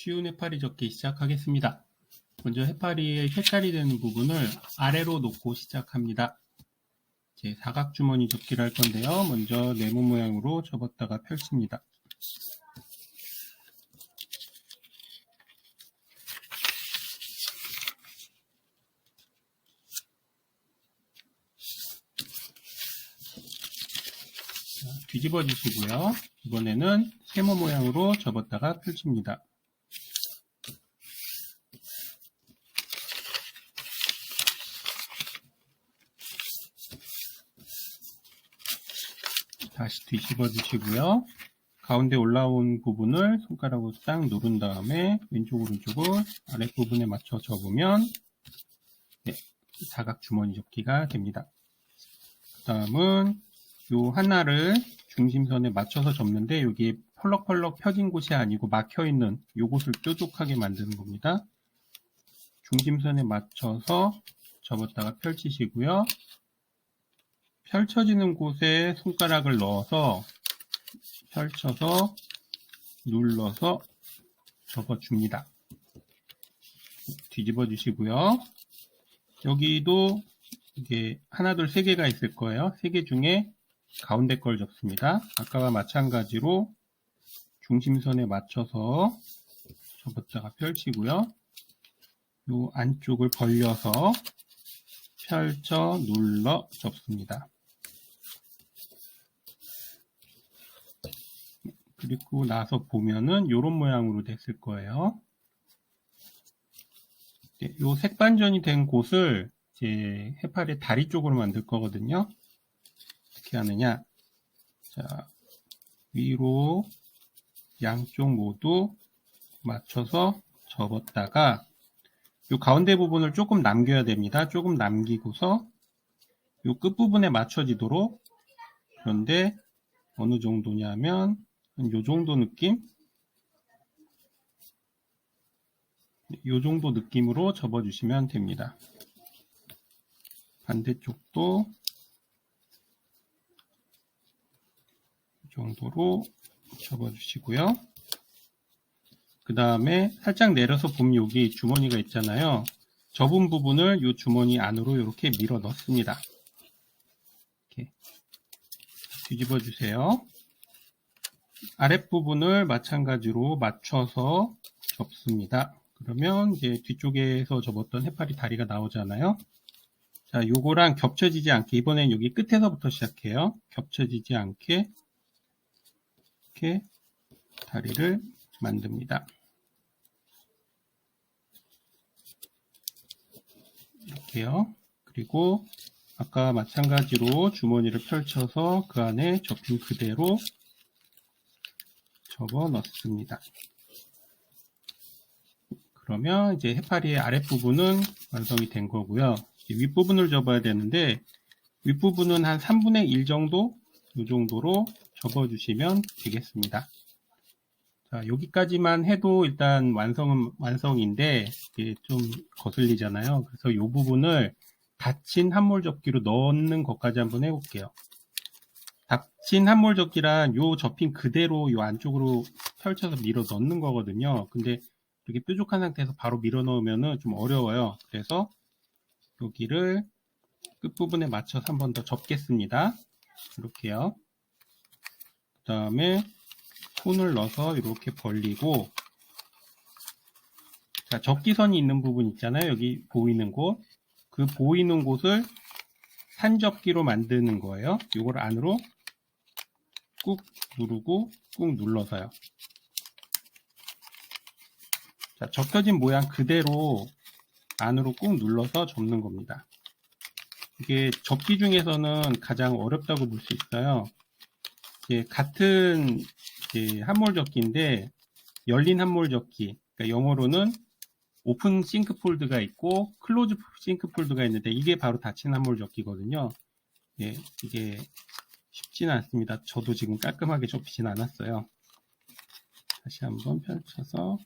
쉬운 해파리 접기 시작하겠습니다. 먼저 해파리의 색깔이 되는 부분을 아래로 놓고 시작합니다. 이제 사각주머니 접기를 할 건데요. 먼저 네모 모양으로 접었다가 펼칩니다. 뒤집어 주시고요. 이번에는 세모 모양으로 접었다가 펼칩니다. 다시 뒤집어 주시고요. 가운데 올라온 부분을 손가락으로 딱 누른 다음에 왼쪽 오른쪽을 아랫부분에 맞춰 접으면 사각 주머니 접기가 됩니다. 그 다음은 요 하나를 중심선에 맞춰서 접는데 여기 펄럭펄럭 펴진 곳이 아니고 막혀있는 요곳을 뾰족하게 만드는 겁니다. 중심선에 맞춰서 접었다가 펼치시고요. 펼쳐지는 곳에 손가락을 넣어서 펼쳐서 눌러서 접어줍니다. 뒤집어 주시고요. 여기도 이게 하나, 둘, 세 개가 있을 거예요. 세 개 중에 가운데 걸 접습니다. 아까와 마찬가지로 중심선에 맞춰서 접었다가 펼치고요. 요 안쪽을 벌려서 펼쳐 눌러 접습니다. 그리고 나서 보면은 요런 모양으로 됐을 거예요. 요 색반전이 된 곳을 이제 해파리 다리 쪽으로 만들 거거든요. 어떻게 하느냐? 자, 위로 양쪽 모두 맞춰서 접었다가 요 가운데 부분을 조금 남겨야 됩니다. 조금 남기고서 요 끝부분에 맞춰지도록, 그런데 어느 정도냐면 요 정도 느낌? 요 정도 느낌으로 접어주시면 됩니다. 반대쪽도 이 정도로 접어주시고요. 그 다음에 살짝 내려서 보면 여기 주머니가 있잖아요. 접은 부분을 이 주머니 안으로 이렇게 밀어 넣습니다. 이렇게 뒤집어 주세요. 아랫부분을 마찬가지로 맞춰서 접습니다. 그러면 이제 뒤쪽에서 접었던 해파리 다리가 나오잖아요. 자, 요거랑 겹쳐지지 않게, 이번엔 여기 끝에서부터 시작해요. 겹쳐지지 않게 이렇게 다리를 만듭니다. 이렇게요. 그리고 아까 마찬가지로 주머니를 펼쳐서 그 안에 접힌 그대로 접어 넣습니다. 그러면 이제 해파리의 아랫부분은 완성이 된 거고요. 윗부분을 접어야 되는데 윗부분은 한 3분의 1 정도, 이 정도로 접어주시면 되겠습니다. 자, 여기까지만 해도 일단 완성은 완성인데 이게 좀 거슬리잖아요. 그래서 이 부분을 닫힌 한몰 접기로 넣는 것까지 한번 해볼게요. 닫힌 한몰 접기란 요 접힌 그대로 요 안쪽으로 펼쳐서 밀어 넣는 거거든요. 근데 이렇게 뾰족한 상태에서 바로 밀어 넣으면 좀 어려워요. 그래서 여기를 끝부분에 맞춰서 한 번 더 접겠습니다. 이렇게요. 그 다음에 손을 넣어서 이렇게 벌리고, 자, 접기선이 있는 부분 있잖아요. 여기 보이는 곳. 그 보이는 곳을 산접기로 만드는 거예요. 이걸 안으로 꾹 누르고 꾹 눌러서요. 자, 접혀진 모양 그대로 안으로 꾹 눌러서 접는 겁니다. 이게 접기 중에서는 가장 어렵다고 볼 수 있어요. 이게 같은 한몰 접기인데 열린 한몰 접기, 그러니까 영어로는 오픈 싱크 폴드가 있고 클로즈 싱크 폴드가 있는데 이게 바로 닫힌 한몰 접기거든요. 예, 이게 쉽지는 않습니다. 저도 지금 깔끔하게 접히진 않았어요. 다시 한번 펼쳐서,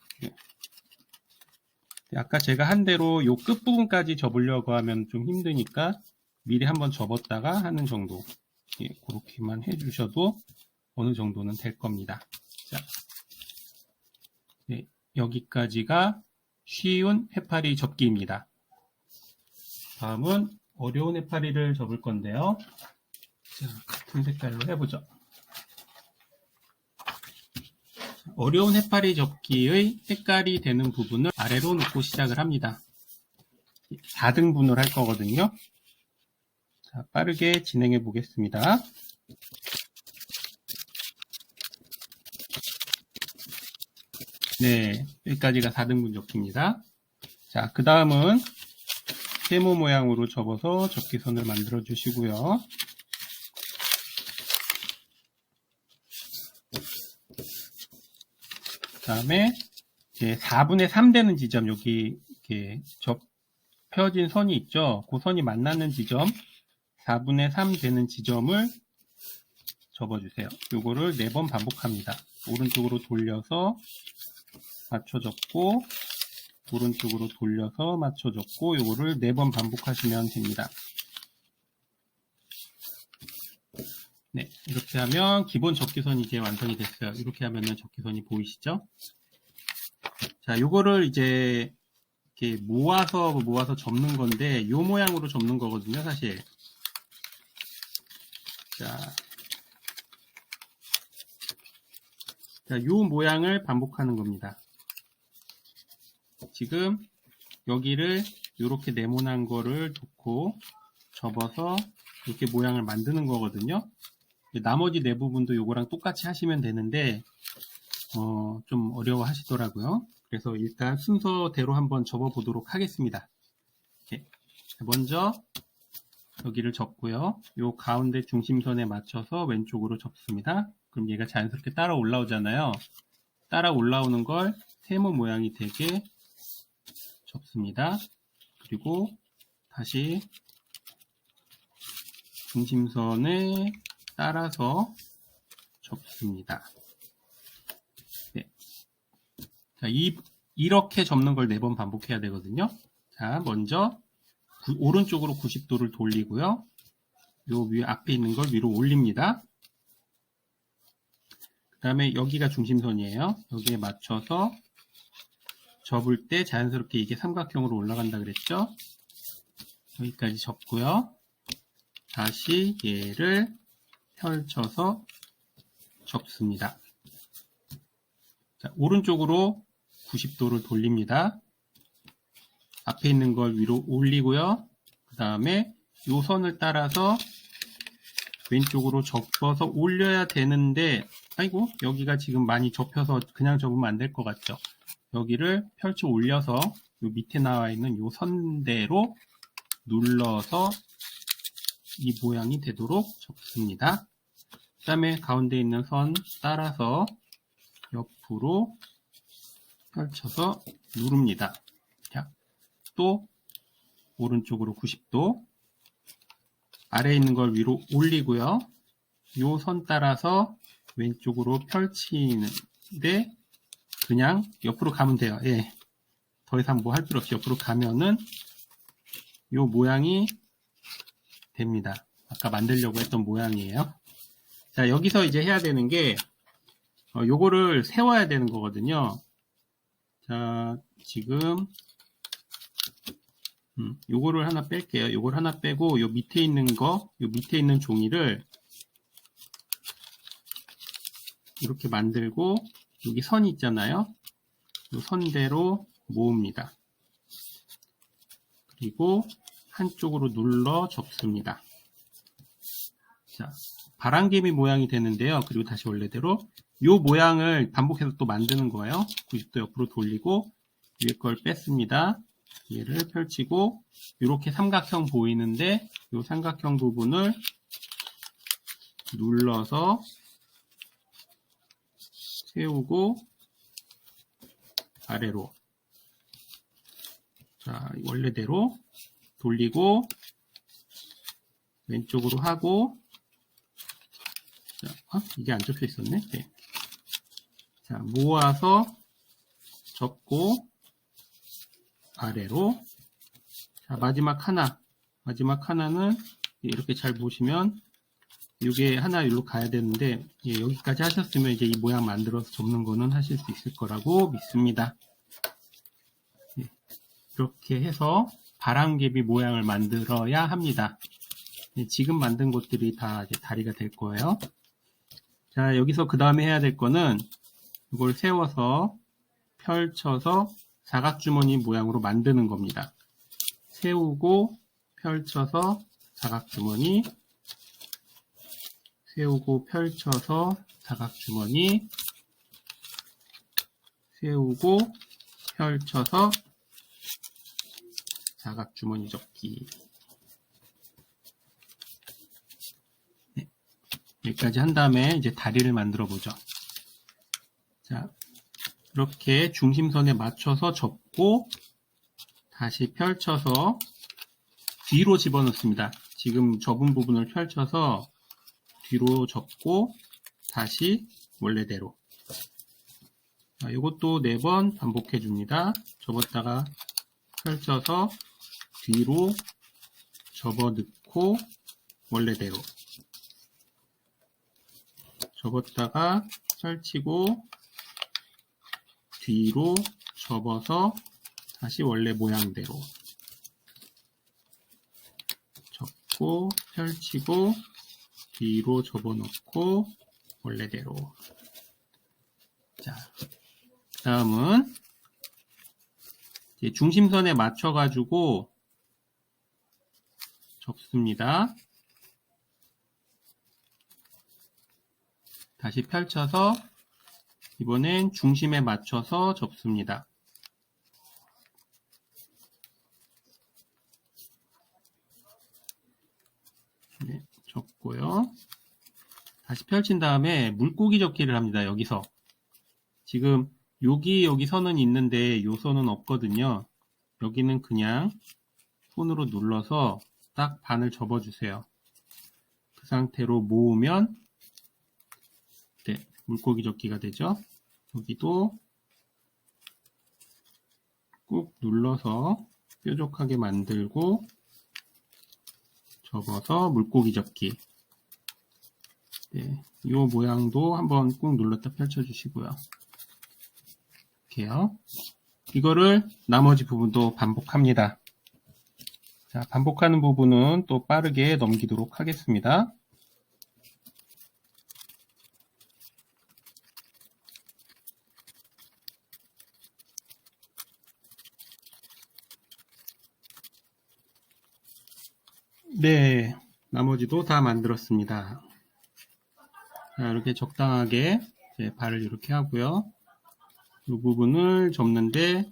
아까 제가 한 대로 요 끝부분까지 접으려고 하면 좀 힘드니까 미리 한번 접었다가 하는 정도, 그렇게만 해주셔도 어느 정도는 될 겁니다. 자, 여기까지가 쉬운 해파리 접기입니다. 다음은 어려운 해파리를 접을 건데요. 자, 같은 색깔로 해보죠. 어려운 해파리 접기의 색깔이 되는 부분을 아래로 놓고 시작을 합니다. 4등분을 할 거거든요. 자, 빠르게 진행해 보겠습니다. 네, 여기까지가 4등분 접기입니다. 자, 그 다음은 세모 모양으로 접어서 접기선을 만들어 주시고요. 그 다음에 이제 4분의 3 되는 지점, 여기 이렇게 펴진 선이 있죠. 그 선이 만나는 지점, 4분의 3 되는 지점을 접어주세요. 요거를 4번 반복합니다. 오른쪽으로 돌려서 맞춰 접고, 오른쪽으로 돌려서 맞춰 접고, 요거를 4번 반복하시면 됩니다. 네, 이렇게 하면 기본 접기선이 이제 완성이 됐어요. 이렇게 하면은 접기선이 보이시죠? 자, 요거를 이제 이렇게 모아서 접는 건데, 요 모양으로 접는 거거든요, 사실. 자, 요 모양을 반복하는 겁니다. 지금 여기를 이렇게 네모난 거를 놓고 접어서 이렇게 모양을 만드는 거거든요. 나머지 네 부분도 요거랑 똑같이 하시면 되는데 좀 어려워 하시더라고요. 그래서 일단 순서대로 한번 접어 보도록 하겠습니다. 이렇게. 먼저 여기를 접고요. 요 가운데 중심선에 맞춰서 왼쪽으로 접습니다. 그럼 얘가 자연스럽게 따라 올라오잖아요. 따라 올라오는 걸 세모 모양이 되게 접습니다. 그리고 다시 중심선에 따라서 접습니다. 네. 자, 이렇게 접는 걸 4번 반복해야 되거든요. 자, 먼저 오른쪽으로 90도를 돌리고요. 요 위에 앞에 있는 걸 위로 올립니다. 그 다음에 여기가 중심선이에요. 여기에 맞춰서 접을 때 자연스럽게 이게 삼각형으로 올라간다 그랬죠? 여기까지 접고요. 다시 얘를 펼쳐서 접습니다. 자, 오른쪽으로 90도를 돌립니다. 앞에 있는 걸 위로 올리고요. 그 다음에 요 선을 따라서 왼쪽으로 접어서 올려야 되는데, 아이고, 여기가 지금 많이 접혀서 그냥 접으면 안 될 것 같죠? 여기를 펼쳐 올려서 요 밑에 나와 있는 요 선대로 눌러서 이 모양이 되도록 접습니다. 그 다음에 가운데 있는 선 따라서 옆으로 펼쳐서 누릅니다. 자, 또 오른쪽으로 90도, 아래에 있는 걸 위로 올리고요. 요 선 따라서 왼쪽으로 펼치는데 그냥 옆으로 가면 돼요. 예. 더 이상 뭐 할 필요 없이 옆으로 가면은 요 모양이 됩니다. 아까 만들려고 했던 모양이에요. 자, 여기서 이제 해야 되는 게 요거를 세워야 되는 거거든요. 자, 지금 요거를 하나 뺄게요. 요걸 하나 빼고 요 밑에 있는 거, 요 밑에 있는 종이를 이렇게 만들고 여기 선이 있잖아요. 요 선대로 모읍니다. 그리고 한쪽으로 눌러 접습니다. 자, 바람개비 모양이 되는데요. 그리고 다시 원래대로 요 모양을 반복해서 또 만드는 거예요. 90도 옆으로 돌리고 위에 걸 뺐습니다. 얘를 펼치고 이렇게 삼각형 보이는데 이 삼각형 부분을 눌러서 세우고 아래로, 자, 원래대로 돌리고 왼쪽으로 하고, 자, 이게 안 접혀 있었네. 네. 자, 모아서 접고 아래로. 자, 마지막 하나는 이렇게 잘 보시면 이게 하나 일로 가야 되는데, 예, 여기까지 하셨으면 이제 이 모양 만들어서 접는 거는 하실 수 있을 거라고 믿습니다. 예, 이렇게 해서 바람개비 모양을 만들어야 합니다. 예, 지금 만든 것들이 다 이제 다리가 될 거예요. 자, 여기서 그 다음에 해야 될 거는 이걸 세워서 펼쳐서 사각주머니 모양으로 만드는 겁니다. 세우고 펼쳐서 사각주머니, 세우고 펼쳐서 사각주머니, 세우고 펼쳐서 사각주머니 접기. 네, 여기까지 한 다음에 이제 다리를 만들어 보죠. 자, 이렇게 중심선에 맞춰서 접고 다시 펼쳐서 뒤로 집어넣습니다. 지금 접은 부분을 펼쳐서 뒤로 접고 다시 원래대로. 자, 이것도 4번 반복해 줍니다. 접었다가 펼쳐서 뒤로 접어넣고 원래대로. 접었다가 펼치고 뒤로 접어서 다시 원래 모양대로. 접고 펼치고 뒤로 접어놓고 원래대로. 자, 다음은 이제 중심선에 맞춰가지고 접습니다. 다시 펼쳐서 이번엔 중심에 맞춰서 접습니다. 네, 접고요. 다시 펼친 다음에 물고기 접기를 합니다. 여기서. 지금 여기 선은 있는데 요 선은 없거든요. 여기는 그냥 손으로 눌러서 딱 반을 접어주세요. 그 상태로 모으면 네, 물고기 접기가 되죠. 여기도 꾹 눌러서 뾰족하게 만들고 접어서 물고기 접기. 네, 이 모양도 한번 꾹 눌렀다 펼쳐주시고요. 이렇게요. 이거를 나머지 부분도 반복합니다. 자, 반복하는 부분은 또 빠르게 넘기도록 하겠습니다. 네, 나머지도 다 만들었습니다. 자, 이렇게 적당하게 이제 발을 이렇게 하고요. 이 부분을 접는데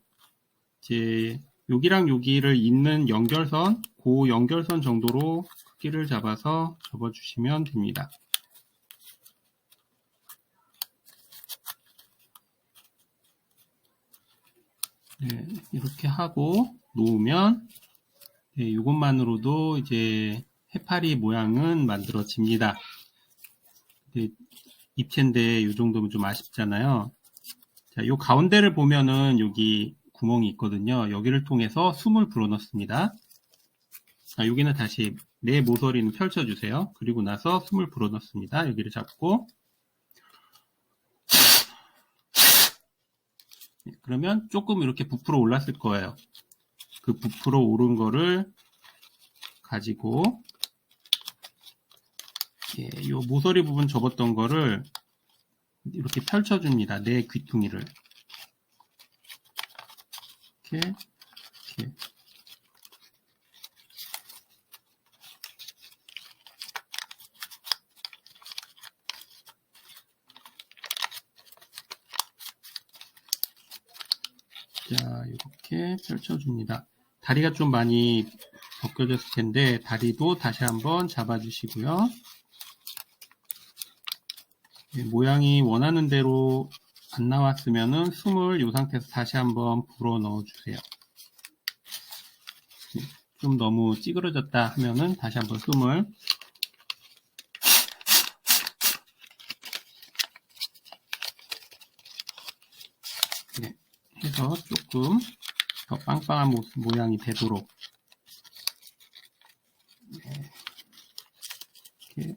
이제 여기랑 여기를 잇는 연결선, 그 연결선 정도로 크기를 잡아서 접어주시면 됩니다. 네, 이렇게 하고 놓으면 네, 이것만으로도 이제 해파리 모양은 만들어집니다. 네, 입체인데 이 정도면 좀 아쉽잖아요. 자, 요 가운데를 보면은 여기 구멍이 있거든요. 여기를 통해서 숨을 불어넣습니다. 자, 여기는 다시 내 모서리는 펼쳐주세요. 그리고 나서 숨을 불어넣습니다. 여기를 잡고 네, 그러면 조금 이렇게 부풀어 올랐을 거예요. 그 부풀어 오른 거를 가지고 예, 요 모서리 부분 접었던 거를 이렇게 펼쳐줍니다. 내 귀퉁이를 이렇게. 자, 이렇게 펼쳐줍니다. 다리가 좀 많이 벗겨졌을 텐데 다리도 다시 한번 잡아주시고요. 네, 모양이 원하는 대로 안 나왔으면은 숨을 이 상태에서 다시 한번 불어 넣어주세요. 네, 좀 너무 찌그러졌다 하면은 다시 한번 숨을 네, 해서 조금 더 빵빵한 모양이 되도록 네, 이렇게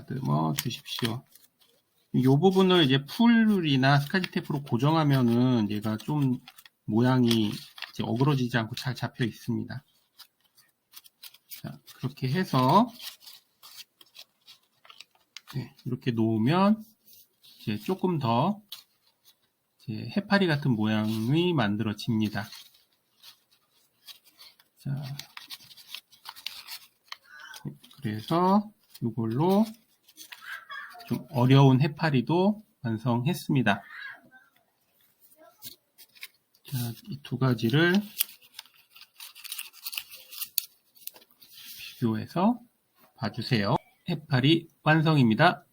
다듬어 주십시오. 이 부분을 이제 풀이나 스카치 테이프로 고정하면은 얘가 좀 모양이 이제 어그러지지 않고 잘 잡혀 있습니다. 자, 그렇게 해서 네, 이렇게 놓으면 이제 조금 더 이제 해파리 같은 모양이 만들어집니다. 자, 그래서 이걸로 좀 어려운 해파리도 완성했습니다. 자, 이 두 가지를 비교해서 봐주세요. 해파리 완성입니다.